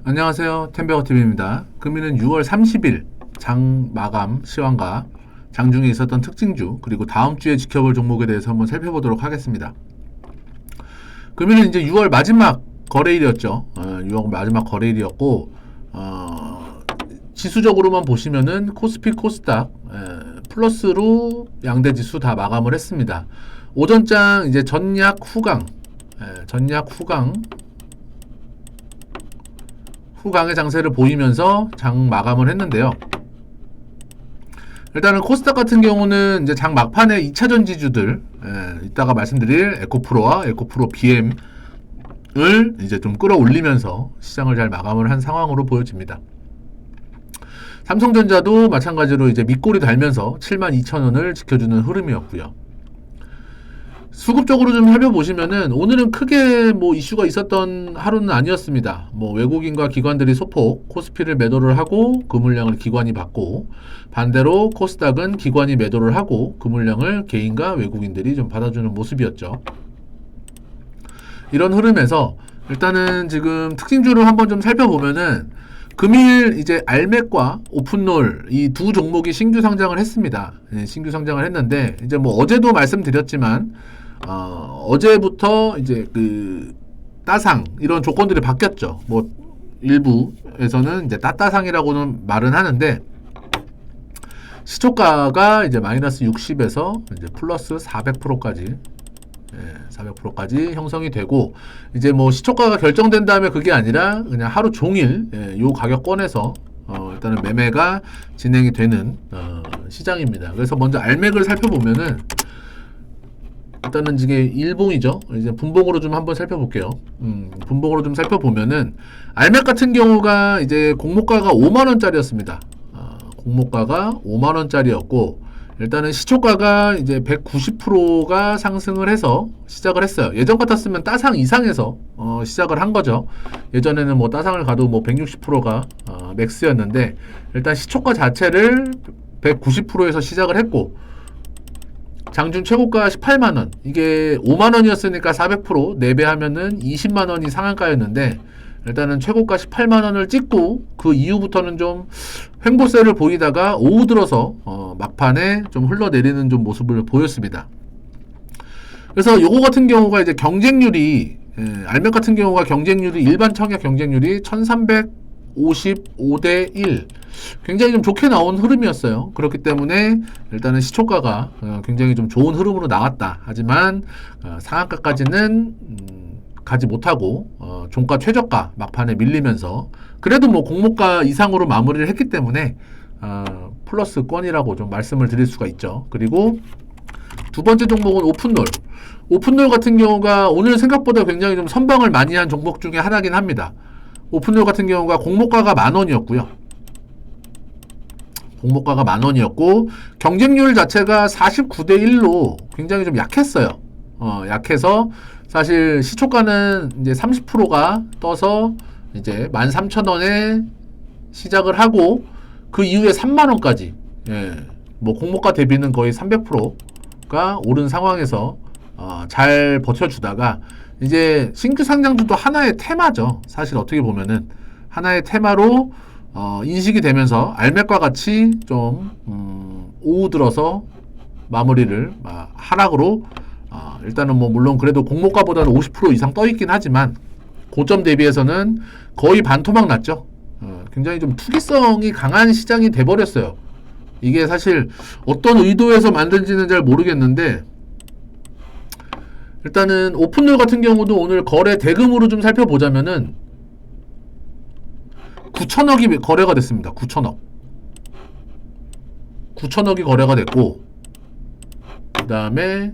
안녕하세요. 템베어TV입니다. 금일은 6월 30일 장 마감 시황과 장중에 있었던 특징주 그리고 다음 주에 지켜볼 종목에 대해서 한번 살펴보도록 하겠습니다. 금일은 이제 6월 마지막 거래일이었죠. 6월 마지막 거래일이었고 지수적으로만 보시면은 코스피 코스닥 플러스로 양대 지수 다 마감을 했습니다. 오전장 이제 전약 후강 후강의 장세를 보이면서 장 마감을 했는데요. 일단은 코스닥 같은 경우는 이제 장 막판에 2차전 지주들 이따가 말씀드릴 에코프로와 에코프로 BM을 이제 좀 끌어올리면서 시장을 잘 마감을 한 상황으로 보여집니다. 삼성전자도 마찬가지로 이제 밑골이 달면서 72,000원을 지켜주는 흐름이었고요. 수급적으로 좀 살펴보시면은 오늘은 크게 뭐 이슈가 있었던 하루는 아니었습니다. 뭐 외국인과 기관들이 소폭 코스피를 매도를 하고 그 물량을 기관이 받고, 반대로 코스닥은 기관이 매도를 하고 그 물량을 개인과 외국인들이 좀 받아주는 모습이었죠. 이런 흐름에서 일단은 지금 특징주를 한번 좀 살펴보면은 금일 이제 알맥과 오픈롤 이 두 종목이 신규 상장을 했습니다. 신규 상장을 했는데 이제 뭐 어제도 말씀드렸지만 어제부터 이제 그 따상 이런 조건들이 바뀌었죠. 뭐 일부에서는 이제 따따상이라고는 말은 하는데 시초가가 이제 마이너스 60에서 이제 플러스 400%까지 400%까지 형성이 되고, 이제 뭐 시초가가 결정된 다음에 그게 아니라 그냥 하루 종일 요 가격권에서 일단은 매매가 진행이 되는 시장입니다. 그래서 먼저 알맥을 살펴보면은 일단은 이게 일봉이죠. 이제 분봉으로 좀 한번 살펴볼게요. 분봉으로 좀 살펴보면은 알맥 같은 경우가 이제 공모가가 5만원짜리였습니다. 공모가가 5만원짜리였고 일단은 시초가가 이제 190%가 상승을 해서 시작을 했어요. 예전 같았으면 따상 이상에서 시작을 한 거죠. 예전에는 뭐 따상을 가도 뭐 160%가 맥스였는데 일단 시초가 자체를 190%에서 시작을 했고, 장중 최고가 18만원, 이게 5만원이었으니까 400% 4배 하면은 20만원이 상한가였는데 일단은 최고가 18만원을 찍고 그 이후부터는 좀 횡보세를 보이다가 오후 들어서 막판에 좀 흘러내리는 좀 모습을 보였습니다. 그래서 요거 같은 경우가 이제 경쟁률이 알맥 같은 경우가 경쟁률이 일반 청약 경쟁률이 1355대 1, 굉장히 좀 좋게 나온 흐름이었어요. 그렇기 때문에 일단은 시초가가 굉장히 좀 좋은 흐름으로 나왔다. 하지만 상한가까지는 가지 못하고 종가 최저가 막판에 밀리면서 그래도 뭐 공모가 이상으로 마무리를 했기 때문에 플러스권이라고 좀 말씀을 드릴 수가 있죠. 그리고 두 번째 종목은 오픈롤 같은 경우가 오늘 생각보다 굉장히 좀 선방을 많이 한 종목 중에 하나긴 합니다. 오픈롤 같은 경우가 공모가가 10,000원이었고요. 공모가가 10,000원이었고 경쟁률 자체가 49대 1로 굉장히 좀 약했어요. 약해서 사실 시초가는 이제 30%가 떠서 이제 13,000원에 시작을 하고 그 이후에 30,000원까지 뭐 공모가 대비는 거의 300%가 오른 상황에서 잘 버텨주다가 이제 신규 상장주도 하나의 테마죠. 사실 어떻게 보면은 하나의 테마로 인식이 되면서 알맥과 같이 좀 오후 들어서 마무리를 하락으로 일단은 뭐 물론 그래도 공모가보다는 50% 이상 떠있긴 하지만 고점 대비해서는 거의 반토막 났죠. 굉장히 좀 투기성이 강한 시장이 돼버렸어요. 이게 사실 어떤 의도에서 만든지는 잘 모르겠는데 일단은 오픈롤 같은 경우도 오늘 거래 대금으로 좀 살펴보자면은 9천억이 거래가 됐습니다. 9천억이 거래가 됐고, 그 다음에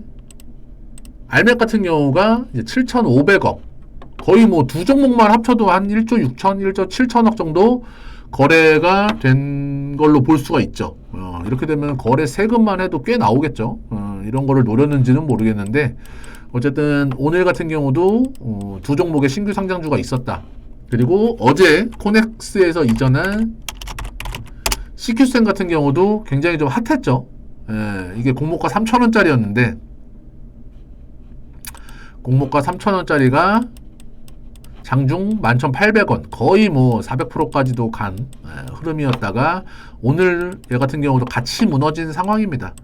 알맥 같은 경우가 이제 7,500억, 거의 뭐 두 종목만 합쳐도 한 1조 6천, 1조 7천억 정도 거래가 된 걸로 볼 수가 있죠. 이렇게 되면 거래 세금만 해도 꽤 나오겠죠. 이런 거를 노렸는지는 모르겠는데 어쨌든 오늘 같은 경우도 두 종목의 신규 상장주가 있었다. 그리고 어제 코넥스에서 이전한 CQ센 같은 경우도 굉장히 좀 핫했죠. 이게 공모가 3,000원짜리였는데 공모가 3,000원짜리가 장중 11,800원 거의 뭐 400%까지도 간 흐름이었다가 오늘 얘 같은 경우도 같이 무너진 상황입니다.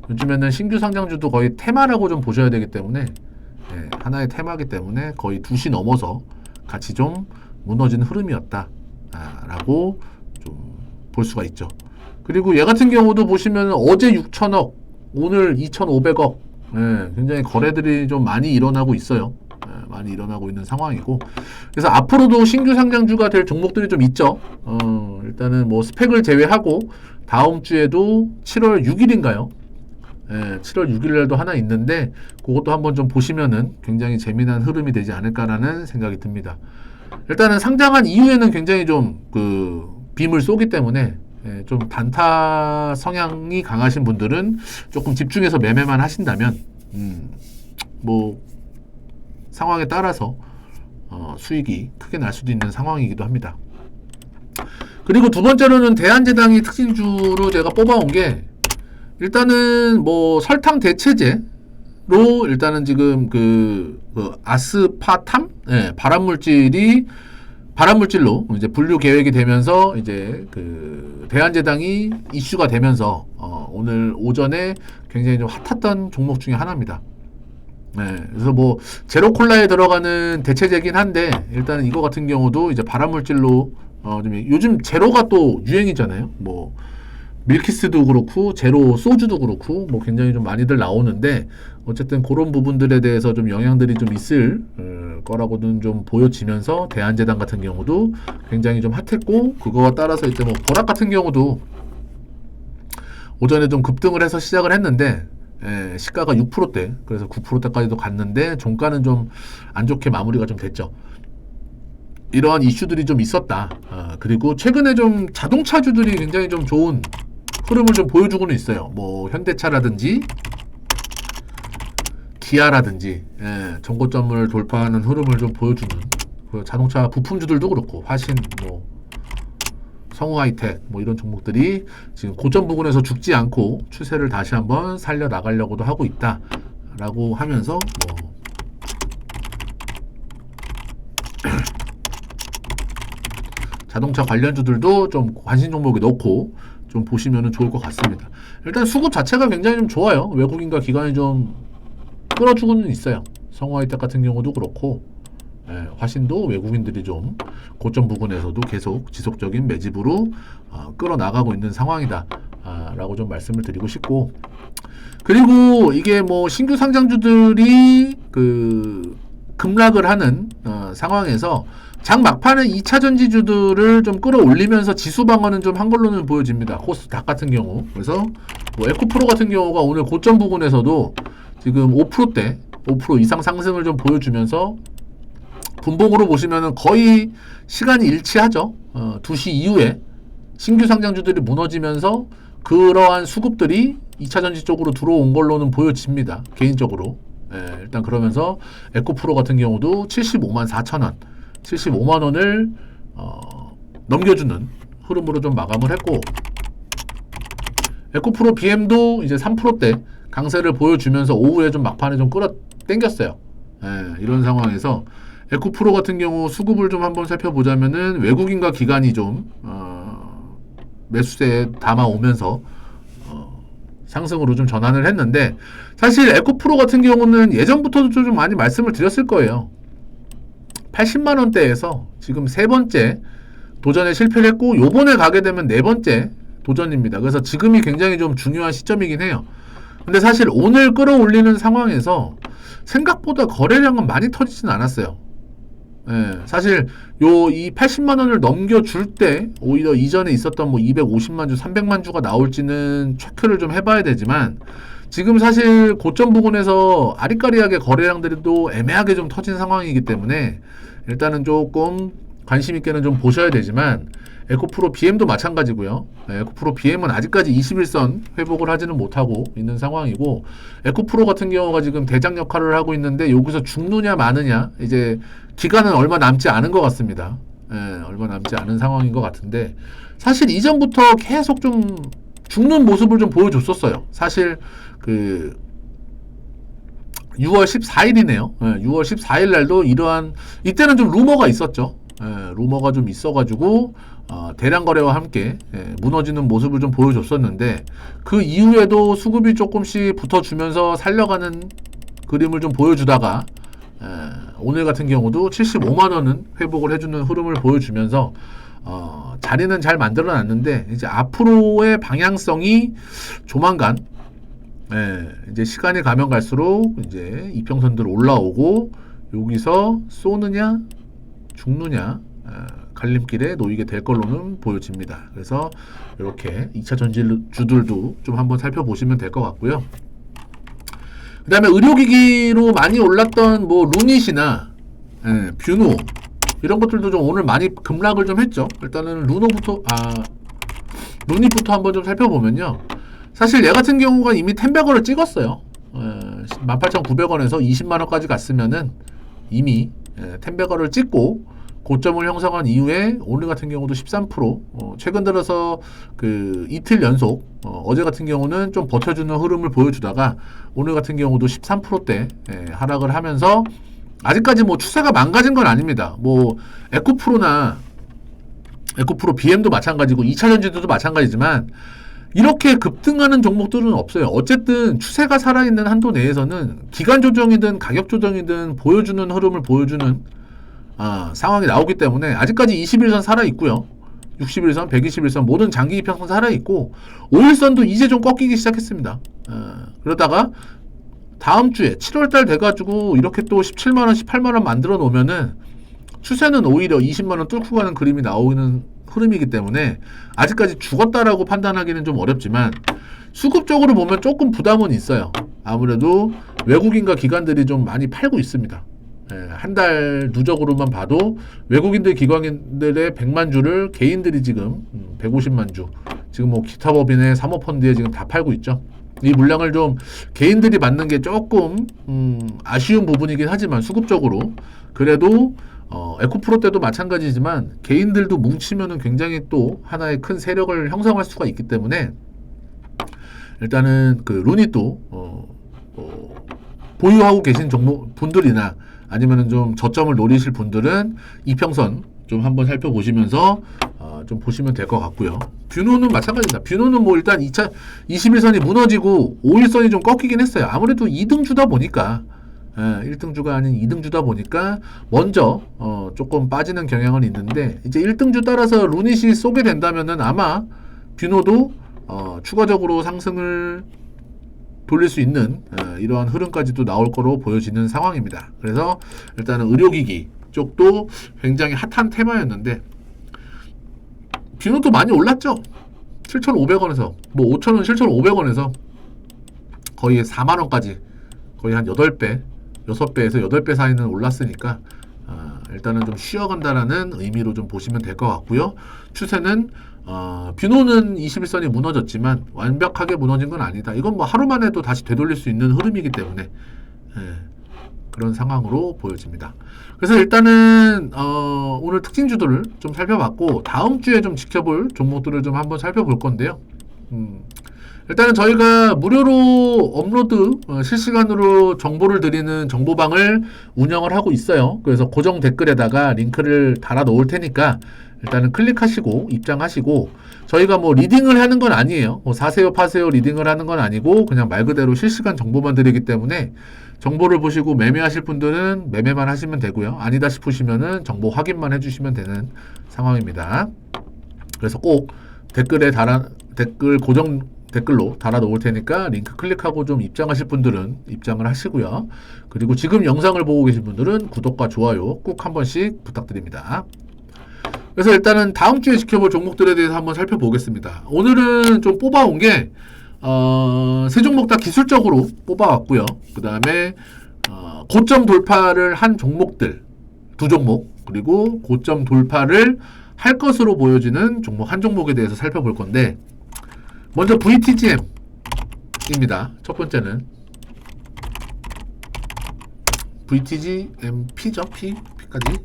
요즘에는 신규 상장주도 거의 테마라고 좀 보셔야 되기 때문에 하나의 테마기 때문에 거의 2시 넘어서 같이 좀 무너진 흐름이었다 라고 좀 볼 수가 있죠. 그리고 얘 같은 경우도 보시면 어제 6천억 오늘 2,500억 굉장히 거래들이 좀 많이 일어나고 있어요. 많이 일어나고 있는 상황이고, 그래서 앞으로도 신규 상장주가 될 종목들이 좀 있죠. 일단은 뭐 스펙을 제외하고 다음 주에도 7월 6일인가요? 7월 6일날도 하나 있는데 그것도 한번 좀 보시면은 굉장히 재미난 흐름이 되지 않을까라는 생각이 듭니다. 일단은 상장한 이후에는 굉장히 좀 그 빔을 쏘기 때문에 좀 단타 성향이 강하신 분들은 조금 집중해서 매매만 하신다면 뭐 상황에 따라서 수익이 크게 날 수도 있는 상황이기도 합니다. 그리고 두 번째로는 대한제당이 특징주로 제가 뽑아온 게, 일단은 뭐 설탕 대체제로 일단은 지금 그 아스파탐 발암물질로 이제 분류 계획이 되면서 이제 그 대한제당이 이슈가 되면서 오늘 오전에 굉장히 좀 핫했던 종목 중에 하나입니다. 그래서 뭐 제로 콜라에 들어가는 대체제긴 한데 일단 이거 같은 경우도 이제 발암물질로 좀 요즘 제로가 또 유행이잖아요. 뭐 밀키스도 그렇고 제로 소주도 그렇고 뭐 굉장히 좀 많이들 나오는데, 어쨌든 그런 부분들에 대해서 좀 영향들이 좀 있을 거라고는 좀 보여지면서 대한제당 같은 경우도 굉장히 좀 핫했고, 그거와 따라서 이제 뭐 보락 같은 경우도 오전에 좀 급등을 해서 시작을 했는데 시가가 6%대, 그래서 9%대까지도 갔는데 종가는 좀 안 좋게 마무리가 좀 됐죠. 이러한 이슈들이 좀 있었다. 그리고 최근에 좀 자동차주들이 굉장히 좀 좋은 흐름을 좀 보여주고는 있어요. 뭐 현대차라든지 기아라든지 정고점을 돌파하는 흐름을 좀 보여주는 그 자동차 부품주들도 그렇고 화신, 뭐 성우하이텍 뭐 이런 종목들이 지금 고점 부근에서 죽지 않고 추세를 다시 한번 살려 나가려고도 하고 있다라고 하면서 뭐 자동차 관련주들도 좀 관심 종목에 넣고 좀 보시면 좋을 것 같습니다. 일단 수급 자체가 굉장히 좀 좋아요. 외국인과 기관이 좀 끌어주고는 있어요. 성우하이텍 같은 경우도 그렇고 화신도 외국인들이 좀 고점 부근에서도 계속 지속적인 매집으로 끌어나가고 있는 상황이다 라고 좀 말씀을 드리고 싶고, 그리고 이게 뭐 신규 상장주들이 그 급락을 하는 상황에서 장 막판에 2차 전지주들을 좀 끌어올리면서 지수 방어는 좀 한 걸로는 보여집니다. 코스닥 같은 경우. 그래서 뭐 에코프로 같은 경우가 오늘 고점 부근에서도 지금 5%대 5% 이상 상승을 좀 보여주면서 분봉으로 보시면은 거의 시간이 일치하죠. 2시 이후에 신규 상장주들이 무너지면서 그러한 수급들이 2차 전지 쪽으로 들어온 걸로는 보여집니다. 개인적으로. 일단 그러면서 에코프로 같은 경우도 75만 4천 원, 75만 원을 넘겨주는 흐름으로 좀 마감을 했고, 에코프로 BM도 이제 3%대 강세를 보여주면서 오후에 좀 막판에 좀 끌어 당겼어요. 이런 상황에서 에코프로 같은 경우 수급을 좀 한번 살펴보자면은 외국인과 기관이 좀 매수세에 담아오면서 상승으로 좀 전환을 했는데, 사실 에코프로 같은 경우는 예전부터도 좀 많이 말씀을 드렸을 거예요. 80만 원대에서 지금 세 번째 도전에 실패를 했고 요번에 가게 되면 네 번째 도전입니다. 그래서 지금이 굉장히 좀 중요한 시점이긴 해요. 근데 사실 오늘 끌어올리는 상황에서 생각보다 거래량은 많이 터지진 않았어요. 사실 이 80만 원을 넘겨줄 때 오히려 이전에 있었던 뭐 250만 주, 300만 주가 나올지는 체크를 좀 해봐야 되지만, 지금 사실 고점 부근에서 아리까리하게 거래량들이 또 애매하게 좀 터진 상황이기 때문에 일단은 조금 관심 있게는 좀 보셔야 되지만, 에코프로 BM도 마찬가지고요. 에코프로 BM은 아직까지 21선 회복을 하지는 못하고 있는 상황이고, 에코프로 같은 경우가 지금 대장 역할을 하고 있는데 여기서 죽느냐 마느냐, 이제 기간은 얼마 남지 않은 것 같습니다. 얼마 남지 않은 상황인 것 같은데, 사실 이전부터 계속 좀 죽는 모습을 좀 보여줬었어요. 사실 그 6월 14일이네요. 6월 14일 날도 이러한 이때는 좀 루머가 있었죠. 루머가 좀 있어가지고 대량 거래와 함께 무너지는 모습을 좀 보여줬었는데 그 이후에도 수급이 조금씩 붙어주면서 살려가는 그림을 좀 보여주다가 오늘 같은 경우도 75만 원은 회복을 해주는 흐름을 보여주면서 자리는 잘 만들어놨는데 이제 앞으로의 방향성이 조만간 이제 시간이 가면 갈수록 이제 이평선들 올라오고 여기서 쏘느냐 죽느냐 갈림길에 놓이게 될 걸로는 보여집니다. 그래서 이렇게 2차 전지주들도 좀 한번 살펴보시면 될 것 같고요. 그 다음에 의료기기로 많이 올랐던 뭐 루닛이나 뷰노 이런 것들도 좀 오늘 많이 급락을 좀 했죠. 일단은 루닛부터 한번 좀 살펴보면요. 사실 얘 같은 경우가 이미 10배거를 찍었어요. 18,900원에서 20만원까지 갔으면은 이미 10배거를 찍고 고점을 형성한 이후에 오늘 같은 경우도 13% 최근 들어서 그 이틀 연속 어제 같은 경우는 좀 버텨주는 흐름을 보여주다가 오늘 같은 경우도 13%대 하락을 하면서 아직까지 뭐 추세가 망가진 건 아닙니다. 뭐 에코프로 BM도 마찬가지고 2차 전지도 마찬가지지만 이렇게 급등하는 종목들은 없어요. 어쨌든 추세가 살아있는 한도 내에서는 기간 조정이든 가격 조정이든 보여주는 흐름을 보여주는 상황이 나오기 때문에 아직까지 21선 살아있고요. 61선, 121선 모든 장기 이평선 살아있고 5일선도 이제 좀 꺾이기 시작했습니다. 그러다가 다음 주에 7월달 돼가지고 이렇게 또 17만원, 18만원 만들어 놓으면은 추세는 오히려 20만원 뚫고 가는 그림이 나오는 흐름이기 때문에 아직까지 죽었다라고 판단하기는 좀 어렵지만 수급적으로 보면 조금 부담은 있어요. 아무래도 외국인과 기관들이 좀 많이 팔고 있습니다. 한 달 누적으로만 봐도 외국인들 기관들의 100만 주를 개인들이 지금 150만 주 지금 뭐 기타 법인의 사모펀드에 지금 다 팔고 있죠. 이 물량을 좀 개인들이 받는 게 조금 아쉬운 부분이긴 하지만 수급적으로 그래도 에코프로 때도 마찬가지지만 개인들도 뭉치면은 굉장히 또 하나의 큰 세력을 형성할 수가 있기 때문에 일단은 그 루닛도 보유하고 계신 종목 분들이나 아니면은 좀 저점을 노리실 분들은 이평선 좀 한번 살펴보시면서 좀 보시면 될 것 같고요. 뷰노는 마찬가지입니다. 뷰노는 뭐 일단 2차 21선이 무너지고 5일선이 좀 꺾이긴 했어요. 아무래도 2등주다 보니까 1등주가 아닌 2등주다 보니까 먼저 조금 빠지는 경향은 있는데 이제 1등주 따라서 루닛이 쏘게 된다면은 아마 뷰노도 추가적으로 상승을 돌릴 수 있는 이러한 흐름까지도 나올 거로 보여지는 상황입니다. 그래서 일단은 의료기기 쪽도 굉장히 핫한 테마였는데 뷰노도 많이 올랐죠. 7,500원에서 뭐 5,000원, 7,500원에서 거의 4만원까지 거의 한 8배 6배에서 8배 사이는 올랐으니까 일단은 좀 쉬어간다라는 의미로 좀 보시면 될 것 같고요. 추세는 뷰노는 21선이 무너졌지만 완벽하게 무너진 건 아니다. 이건 뭐 하루만 해도 다시 되돌릴 수 있는 흐름이기 때문에 그런 상황으로 보여집니다. 그래서 일단은 오늘 특징주들을 좀 살펴봤고 다음 주에 좀 지켜볼 종목들을 좀 한번 살펴볼 건데요. 일단은 저희가 무료로 업로드 실시간으로 정보를 드리는 정보방을 운영을 하고 있어요. 그래서 고정 댓글에다가 링크를 달아 놓을 테니까 일단은 클릭하시고 입장하시고 저희가 뭐 리딩을 하는 건 아니에요. 뭐 사세요 파세요 리딩을 하는 건 아니고 그냥 말 그대로 실시간 정보만 드리기 때문에 정보를 보시고 매매하실 분들은 매매만 하시면 되고요. 아니다 싶으시면은 정보 확인만 해주시면 되는 상황입니다. 그래서 꼭 댓글 고정 댓글로 달아 놓을 테니까 링크 클릭하고 좀 입장하실 분들은 입장을 하시고요. 그리고 지금 영상을 보고 계신 분들은 구독과 좋아요 꼭 한 번씩 부탁드립니다. 그래서 일단은 다음 주에 지켜볼 종목들에 대해서 한번 살펴보겠습니다. 오늘은 좀 뽑아온 게 세 종목 다 기술적으로 뽑아왔고요. 그 다음에 고점 돌파를 한 종목들 2종목 그리고 고점 돌파를 할 것으로 보여지는 종목 한 종목에 대해서 살펴볼 건데 먼저 VTGM입니다. 첫 번째는 VTGMP죠. P까지.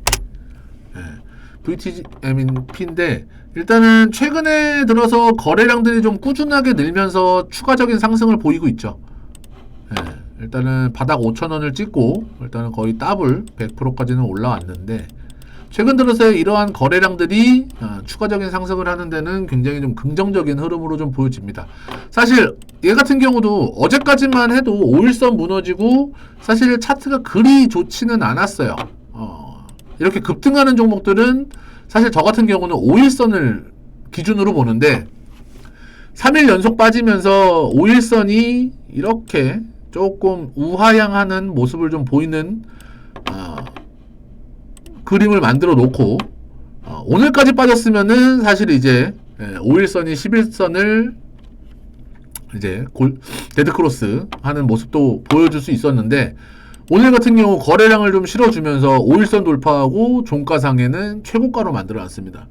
VTGMP인데 일단은 최근에 들어서 거래량들이 좀 꾸준하게 늘면서 추가적인 상승을 보이고 있죠. 일단은 바닥 5,000원을 찍고 일단은 거의 더블 100%까지는 올라왔는데 최근 들어서의 이러한 거래량들이 추가적인 상승을 하는 데는 굉장히 좀 긍정적인 흐름으로 좀 보여집니다. 사실 얘 같은 경우도 어제까지만 해도 5일선 무너지고 사실 차트가 그리 좋지는 않았어요. 이렇게 급등하는 종목들은 사실 저 같은 경우는 5일선을 기준으로 보는데 3일 연속 빠지면서 5일선이 이렇게 조금 우하향하는 모습을 좀 보이는 그림을 만들어 놓고 오늘까지 빠졌으면은 사실 이제 5일선이 11선을 이제 데드크로스 하는 모습도 보여줄 수 있었는데 오늘 같은 경우 거래량을 좀 실어주면서 5일선 돌파하고 종가상에는 최고가로 만들어 놨습니다.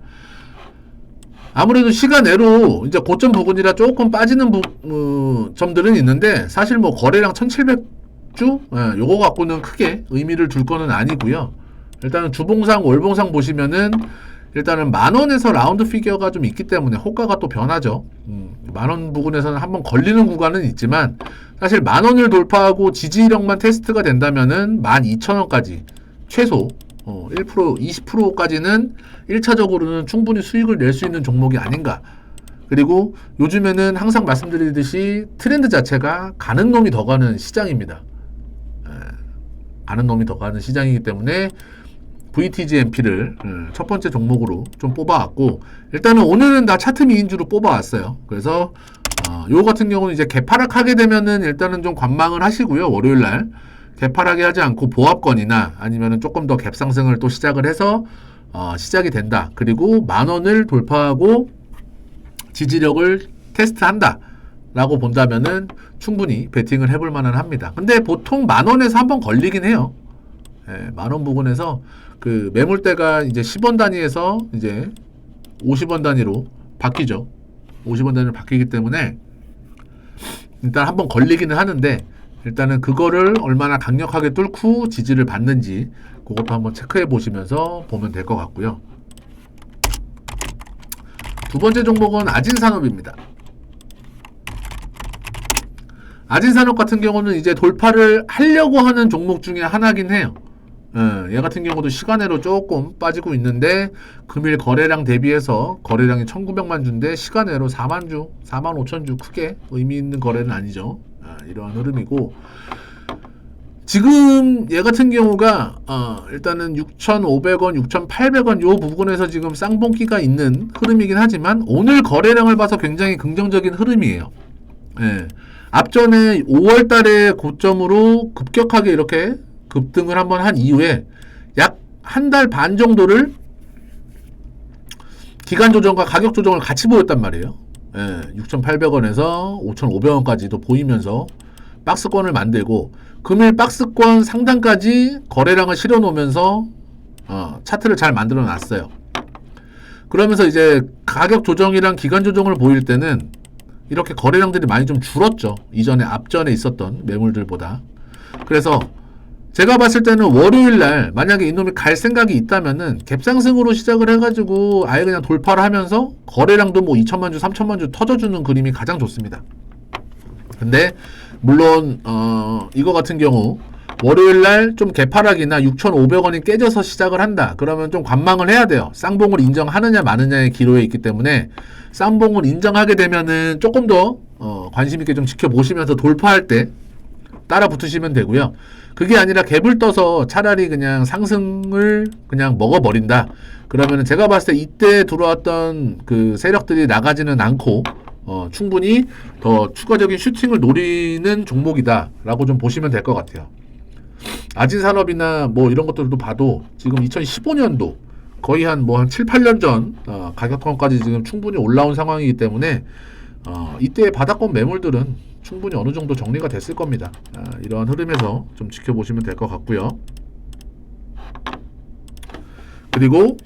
아무래도 시간외로 이제 고점 부근이라 조금 빠지는 점들은 있는데 사실 뭐 거래량 1700주 요거 갖고는 크게 의미를 둘 거는 아니고요. 일단은 주봉상 월봉상 보시면은 일단은 만원에서 라운드 피겨가 좀 있기 때문에 호가가 또 변하죠. 만원 부근에서는 한번 걸리는 구간은 있지만 사실 만원을 돌파하고 지지력만 테스트가 된다면은 12,000원까지 최소 1% 20%까지는 1차적으로는 충분히 수익을 낼 수 있는 종목이 아닌가. 그리고 요즘에는 항상 말씀드리듯이 트렌드 자체가 가는 놈이 더 가는 시장입니다. 가는 놈이 더 가는 시장이기 때문에 VTGMP를 첫 번째 종목으로 좀 뽑아왔고 일단은 오늘은 다 차트 미인주로 뽑아왔어요. 그래서 요 같은 경우는 이제 개파락하게 되면은 일단은 좀 관망을 하시고요. 월요일날 개파락이 하지 않고 보합권이나 아니면은 조금 더 갭상승을 또 시작을 해서 시작이 된다. 그리고 만원을 돌파하고 지지력을 테스트한다 라고 본다면은 충분히 베팅을 해볼 만은 합니다. 근데 보통 만원에서 한번 걸리긴 해요. 만원 부근에서 그 매물대가 이제 10원 단위에서 이제 50원 단위로 바뀌죠. 50원 단위로 바뀌기 때문에 일단 한번 걸리기는 하는데 일단은 그거를 얼마나 강력하게 뚫고 지지를 받는지 그것도 한번 체크해 보시면서 보면 될 것 같고요. 두 번째 종목은 아진산업입니다. 아진산업 같은 경우는 이제 돌파를 하려고 하는 종목 중에 하나긴 해요. 얘 같은 경우도 시간외로 조금 빠지고 있는데 금일 거래량 대비해서 거래량이 1900만 주인데 시간외로 4만 주, 4만 5천 주 크게 의미 있는 거래는 아니죠. 이러한 흐름이고 지금 얘 같은 경우가 일단은 6,500원, 6,800원 요 부분에서 지금 쌍봉기가 있는 흐름이긴 하지만 오늘 거래량을 봐서 굉장히 긍정적인 흐름이에요. 앞전에 5월 달에 고점으로 급격하게 이렇게 급등을 한번 한 이후에 약 한 달 반 정도를 기간 조정과 가격 조정을 같이 보였단 말이에요. 6,800원에서 5,500원까지도 보이면서 박스권을 만들고 금일 박스권 상단까지 거래량을 실어 놓으면서 차트를 잘 만들어 놨어요. 그러면서 이제 가격 조정이랑 기간 조정을 보일 때는 이렇게 거래량들이 많이 좀 줄었죠. 이전에 앞전에 있었던 매물들보다. 그래서 제가 봤을 때는 월요일날 만약에 이놈이 갈 생각이 있다면은 갭상승으로 시작을 해가지고 아예 그냥 돌파를 하면서 거래량도 뭐 2천만 주, 3천만 주 터져주는 그림이 가장 좋습니다. 근데 물론 이거 같은 경우 월요일날 좀 개파락이나 6,500원이 깨져서 시작을 한다. 그러면 좀 관망을 해야 돼요. 쌍봉을 인정하느냐 마느냐의 기로에 있기 때문에 쌍봉을 인정하게 되면은 조금 더 관심 있게 좀 지켜보시면서 돌파할 때 따라 붙으시면 되고요. 그게 아니라 갭을 떠서 차라리 그냥 상승을 그냥 먹어버린다. 그러면은 제가 봤을 때 이때 들어왔던 그 세력들이 나가지는 않고 충분히 더 추가적인 슈팅을 노리는 종목이다 라고 좀 보시면 될 것 같아요. 아진산업이나 뭐 이런 것들도 봐도 지금 2015년도 거의 한 7, 8년 전 가격권까지 지금 충분히 올라온 상황이기 때문에 이때의 바닥권 매물들은 충분히 어느 정도 정리가 됐을 겁니다. 이러한 흐름에서 좀 지켜보시면 될 것 같고요. 그리고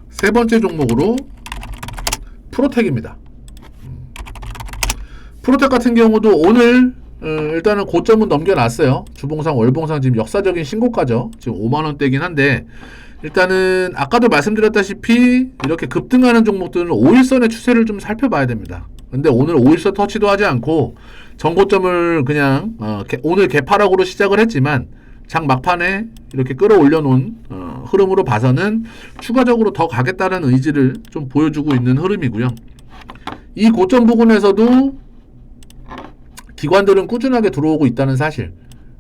세 번째 종목으로 프로텍입니다. 프로텍 같은 경우도 오늘 일단은 고점은 넘겨놨어요. 주봉상 월봉상 지금 역사적인 신고가죠. 지금 5만원대긴 한데 일단은 아까도 말씀드렸다시피 이렇게 급등하는 종목들은 5일선의 추세를 좀 살펴봐야 됩니다. 근데 오늘 5일선 터치도 하지 않고 전고점을 그냥 오늘 개파락으로 시작을 했지만 장 막판에 이렇게 끌어올려 놓은 흐름으로 봐서는 추가적으로 더 가겠다는 의지를 좀 보여주고 있는 흐름이고요. 이 고점 부근에서도 기관들은 꾸준하게 들어오고 있다는 사실,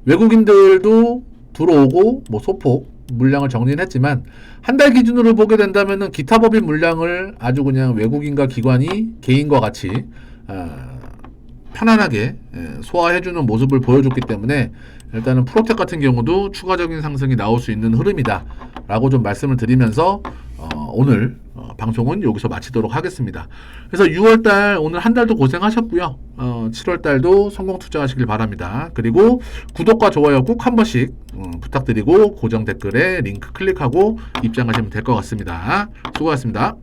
외국인들도 들어오고 뭐 소폭 물량을 정리는 했지만 한 달 기준으로 보게 된다면은 기타 법인 물량을 아주 그냥 외국인과 기관이 개인과 같이 편안하게 소화해주는 모습을 보여줬기 때문에 일단은 프로텍 같은 경우도 추가적인 상승이 나올 수 있는 흐름이다 라고 좀 말씀을 드리면서 오늘 방송은 여기서 마치도록 하겠습니다. 그래서 6월달 오늘 한 달도 고생하셨고요. 7월달도 성공 투자하시길 바랍니다. 그리고 구독과 좋아요 꼭 한 번씩 부탁드리고 고정 댓글에 링크 클릭하고 입장하시면 될 것 같습니다. 수고하셨습니다.